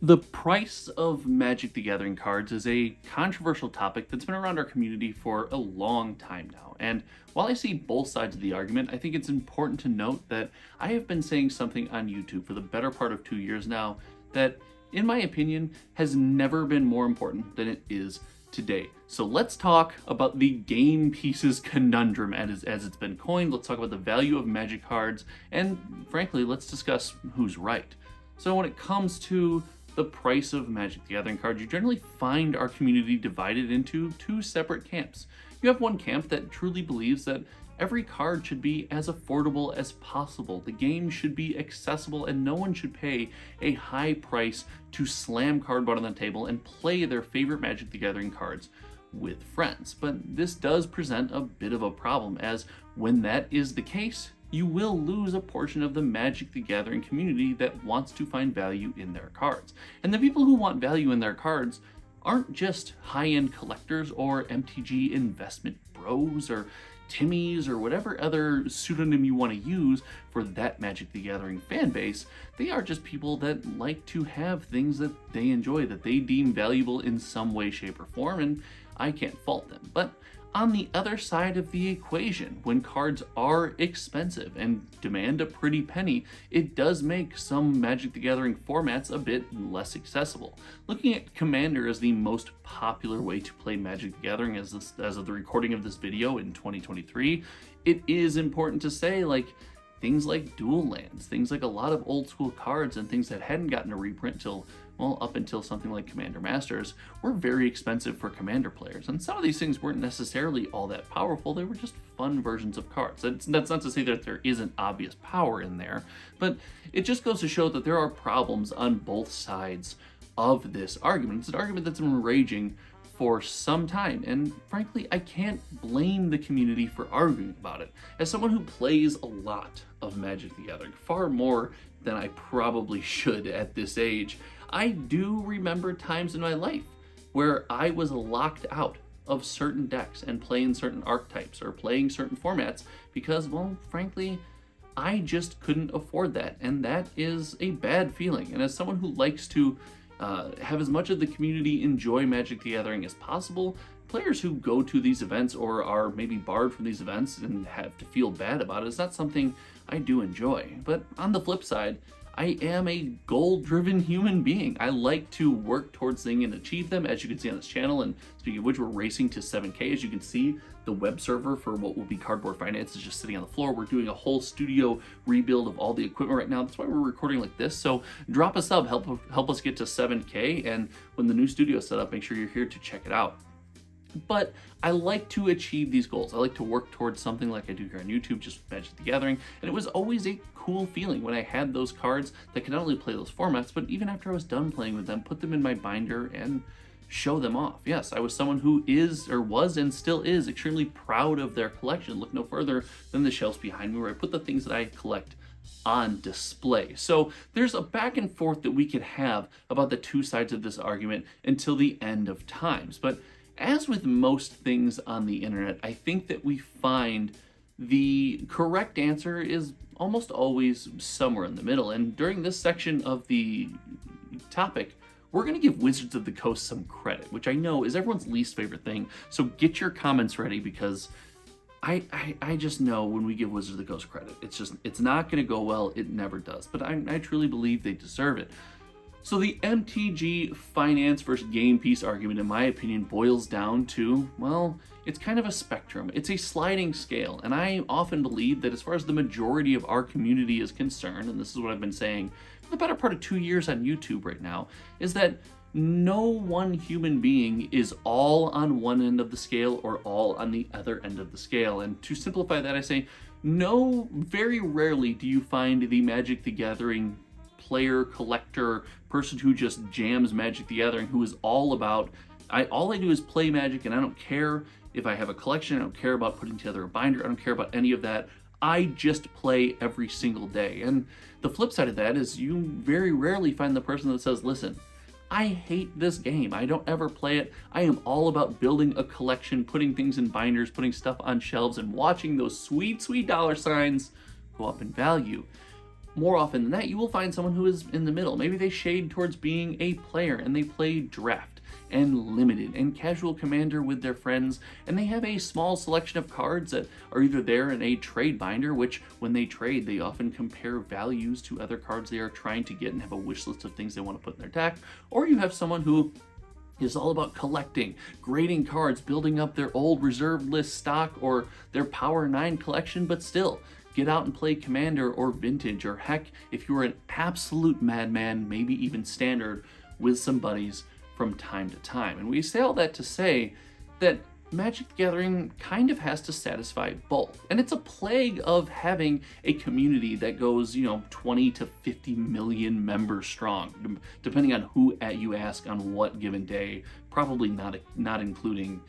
The price of Magic the Gathering cards is a controversial topic that's been around our community for a long time now. And while I see both sides of the argument, I think it's important to note that I have been saying something on YouTube for the better part of 2 years now that, in my opinion, has never been more important than it is today. So let's talk about the game pieces conundrum as it's been coined. Let's talk about the value of Magic cards, and frankly, let's discuss who's right. So when it comes to the price of Magic the Gathering cards, you generally find our community divided into two separate camps. You have one camp that truly believes that every card should be as affordable as possible. The game should be accessible and no one should pay a high price to slam cardboard on the table and play their favorite Magic the Gathering cards with friends. But this does present a bit of a problem, as when that is the case, you will lose a portion of the Magic the Gathering community that wants to find value in their cards. And the people who want value in their cards aren't just high-end collectors or MTG investment bros or Timmies or whatever other pseudonym you want to use for that Magic the Gathering fan base. They are just people that like to have things that they enjoy, that they deem valuable in some way, shape, or form, and I can't fault them. But on the other side of the equation, when cards are expensive and demand a pretty penny, it does make some Magic the Gathering formats a bit less accessible. Looking at Commander as the most popular way to play Magic the Gathering as of the recording of this video in 2023, it is important to say, things like dual lands, things like a lot of old school cards and things that hadn't gotten a reprint till, well, up until something like Commander Masters, were very expensive for Commander players. And some of these things weren't necessarily all that powerful, they were just fun versions of cards. That's not to say that there isn't obvious power in there, but it just goes to show that there are problems on both sides of this argument. It's an argument that's been raging for some time, and frankly, I can't blame the community for arguing about it. As someone who plays a lot of Magic the Gathering, far more than I probably should at this age, I do remember times in my life where I was locked out of certain decks and playing certain archetypes or playing certain formats because, well, frankly, I just couldn't afford that, and that is a bad feeling. And as someone who likes to have as much of the community enjoy Magic the Gathering as possible, players who go to these events or are maybe barred from these events and have to feel bad about it is not something I do enjoy. But on the flip side, I am a goal-driven human being. I like to work towards things and achieve them, as you can see on this channel. And speaking of which, we're racing to 7K. As you can see, the web server for what will be Cardboard Finance is just sitting on the floor. We're doing a whole studio rebuild of all the equipment right now. That's why we're recording like this. So drop a sub, help us get to 7K. And when the new studio is set up, make sure you're here to check it out. But I like to achieve these goals. I like to work towards something like I do here on YouTube, just Magic the Gathering. And it was always a cool feeling when I had those cards that could not only play those formats, but even after I was done playing with them, put them in my binder and show them off. Yes, I was someone who is, or was and still is, extremely proud of their collection. Look no further than the shelves behind me where I put the things that I collect on display. So there's a back and forth that we could have about the two sides of this argument until the end of times. But as with most things on the internet, I think that we find the correct answer is almost always somewhere in the middle. And during this section of the topic, we're going to give Wizards of the Coast some credit, which I know is everyone's least favorite thing. So get your comments ready, because I just know when we give Wizards of the Coast credit, it's not going to go well. It never does. But I truly believe they deserve it. So the MTG finance versus game piece argument, in my opinion, boils down to, well, it's kind of a spectrum. It's a sliding scale. And I often believe that as far as the majority of our community is concerned, and this is what I've been saying for the better part of 2 years on YouTube right now, is that no one human being is all on one end of the scale or all on the other end of the scale. And to simplify that, I say, no, very rarely do you find the Magic the Gathering player, collector, person who just jams Magic the Gathering, who is all about, all I do is play Magic, and I don't care if I have a collection, I don't care about putting together a binder, I don't care about any of that. I just play every single day. And the flip side of that is you very rarely find the person that says, listen, I hate this game, I don't ever play it, I am all about building a collection, putting things in binders, putting stuff on shelves, and watching those sweet, sweet dollar signs go up in value. more often than not, you will find someone who is in the middle. Maybe they shade towards being a player and they play draft and limited and casual commander with their friends, and they have a small selection of cards that are either there in a trade binder, which when they trade, they often compare values to other cards they are trying to get and have a wish list of things they want to put in their deck. Or you have someone who is all about collecting, grading cards, building up their old reserve list stock or their Power 9 collection, but still get out and play Commander or Vintage, or heck, if you're an absolute madman, maybe even Standard with some buddies from time to time. And we say all that to say that Magic the Gathering kind of has to satisfy both. And it's a plague of having a community that goes, 20 to 50 million members strong, depending on who you ask on what given day, probably not including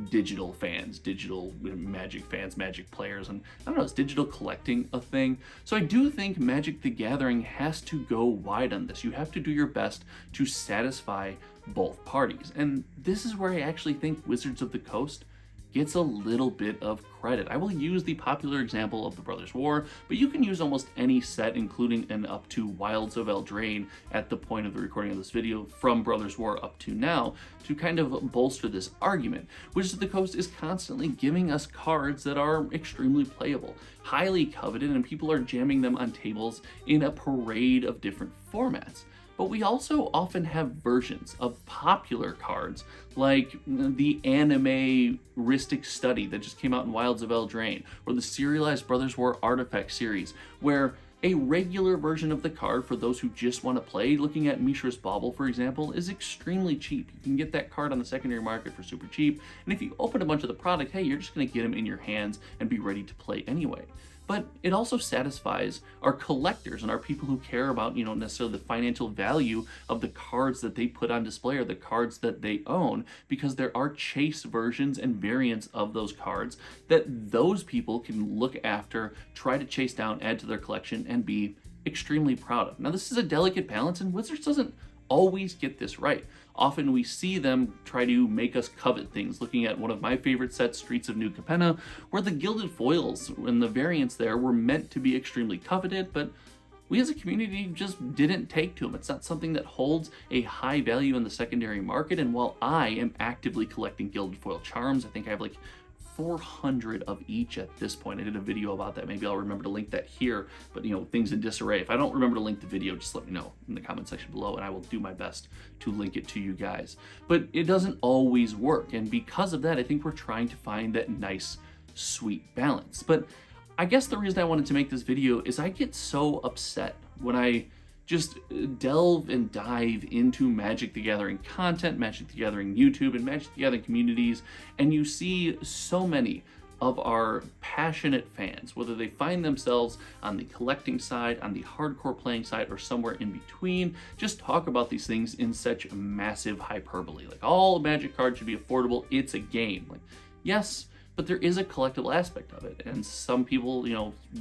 digital fans, digital Magic fans, Magic players, and I don't know, is digital collecting a thing? So I do think Magic the Gathering has to go wide on this. You have to do your best to satisfy both parties. And this is where I actually think Wizards of the Coast gets a little bit of credit. I will use the popular example of the Brothers War, but you can use almost any set, including and up to Wilds of Eldraine at the point of the recording of this video, from Brothers War up to now, to kind of bolster this argument. Wizards of the Coast is constantly giving us cards that are extremely playable, highly coveted, and people are jamming them on tables in a parade of different formats. But we also often have versions of popular cards like the anime Ristic Study that just came out in Wilds of Eldraine, or the serialized Brothers War Artifact series, where a regular version of the card for those who just want to play, looking at Mishra's Bauble, for example, is extremely cheap. You can get that card on the secondary market for super cheap, and if you open a bunch of the product, hey, you're just going to get them in your hands and be ready to play anyway. But it also satisfies our collectors and our people who care about, necessarily the financial value of the cards that they put on display or the cards that they own, because there are chase versions and variants of those cards that those people can look after, try to chase down, add to their collection, and be extremely proud of. Now, this is a delicate balance, and Wizards doesn't always get this right. Often we see them try to make us covet things, looking at one of my favorite sets, Streets of New Capenna, where the gilded foils and the variants there were meant to be extremely coveted, but we as a community just didn't take to them. It's not something that holds a high value in the secondary market, and while I am actively collecting gilded foil charms, I think I have like 400 of each at this point. I did a video about that. Maybe I'll remember to link that here, but things in disarray. If I don't remember to link the video, just let me know in the comment section below and I will do my best to link it to you guys. But it doesn't always work, and because of that, I think we're trying to find that nice, sweet balance. But I guess the reason I wanted to make this video is I get so upset when I just delve and dive into Magic the Gathering content, Magic the Gathering YouTube, and Magic the Gathering communities, and you see so many of our passionate fans, whether they find themselves on the collecting side, on the hardcore playing side, or somewhere in between, just talk about these things in such massive hyperbole. Like, all Magic cards should be affordable, it's a game. Like, yes, but there is a collectible aspect of it. And some people,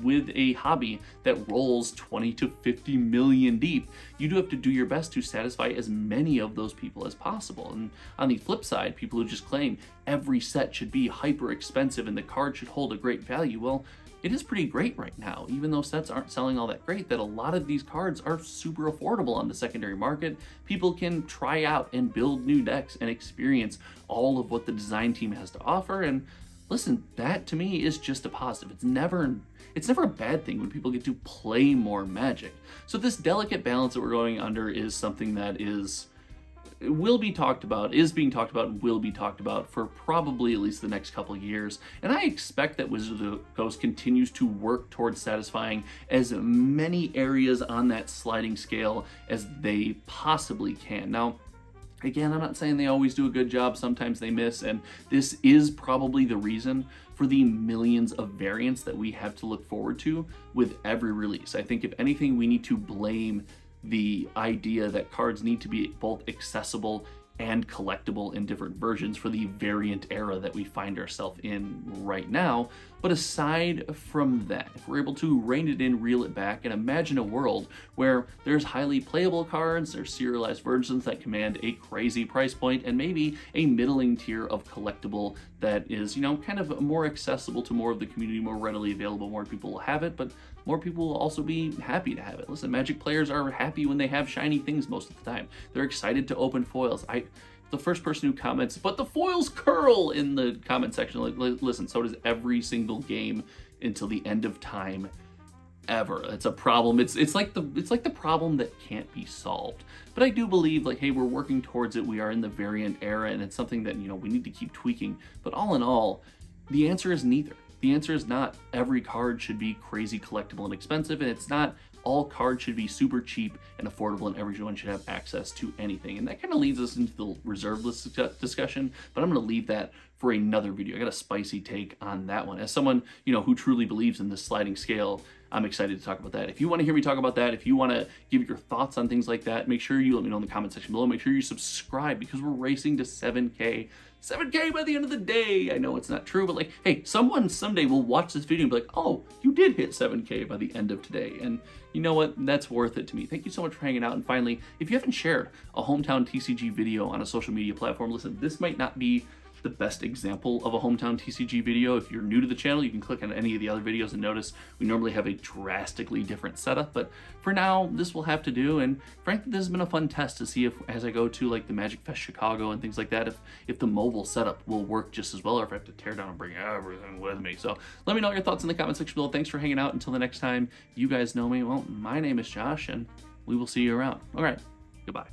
with a hobby that rolls 20 to 50 million deep, you do have to do your best to satisfy as many of those people as possible. And on the flip side, people who just claim every set should be hyper expensive and the card should hold a great value, well, it is pretty great right now, even though sets aren't selling all that great, that a lot of these cards are super affordable on the secondary market. People can try out and build new decks and experience all of what the design team has to offer. And listen, that to me is just a positive. It's never a bad thing when people get to play more Magic. So this delicate balance that we're going under is something that will be talked about, is being talked about, and will be talked about for probably at least the next couple of years. And I expect that Wizards of the Coast continues to work towards satisfying as many areas on that sliding scale as they possibly can. Now, again, I'm not saying they always do a good job, sometimes they miss, and this is probably the reason for the millions of variants that we have to look forward to with every release. I think if anything, we need to blame the idea that cards need to be both accessible and collectible in different versions for the variant era that we find ourselves in right now, But aside from that, if we're able to rein it in, reel it back, and imagine a world where there's highly playable cards, there's serialized versions that command a crazy price point, and maybe a middling tier of collectible that is, kind of more accessible to more of the community, more readily available, more people will have it, but more people will also be happy to have it. Listen, Magic players are happy when they have shiny things most of the time. They're excited to open foils. The first person who comments, but the foils curl in the comment section, listen, so does every single game until the end of time ever. It's a problem. It's like the problem that can't be solved. But I do believe, hey, we're working towards it. We are in the variant era, and it's something that, we need to keep tweaking. But all in all, the answer is neither. The answer is not every card should be crazy collectible and expensive, and it's not all cards should be super cheap and affordable and everyone should have access to anything. And that kind of leads us into the reserve list discussion, but I'm going to leave that for another video. I got a spicy take on that one. As someone, who truly believes in this sliding scale, I'm excited to talk about that. If you want to hear me talk about that, if you want to give your thoughts on things like that, make sure you let me know in the comment section below. Make sure you subscribe because we're racing to 7K. 7K by the end of the day. I know it's not true, but hey, someone someday will watch this video and be like, oh, you did hit 7K by the end of today. And you know what? That's worth it to me. Thank you so much for hanging out. And finally, if you haven't shared a hometown TCG video on a social media platform, listen, this might not be the best example of a hometown TCG video. If you're new to the channel, you can click on any of the other videos and notice we normally have a drastically different setup, but for now this will have to do. And frankly, this has been a fun test to see if, as I go to the Magic Fest Chicago and things like that, if the mobile setup will work just as well, or if I have to tear down and bring everything with me. So let me know your thoughts in the comment section below. Thanks for hanging out. Until the next time, you guys know me. Well, my name is Josh, and we will see you around. All right, goodbye.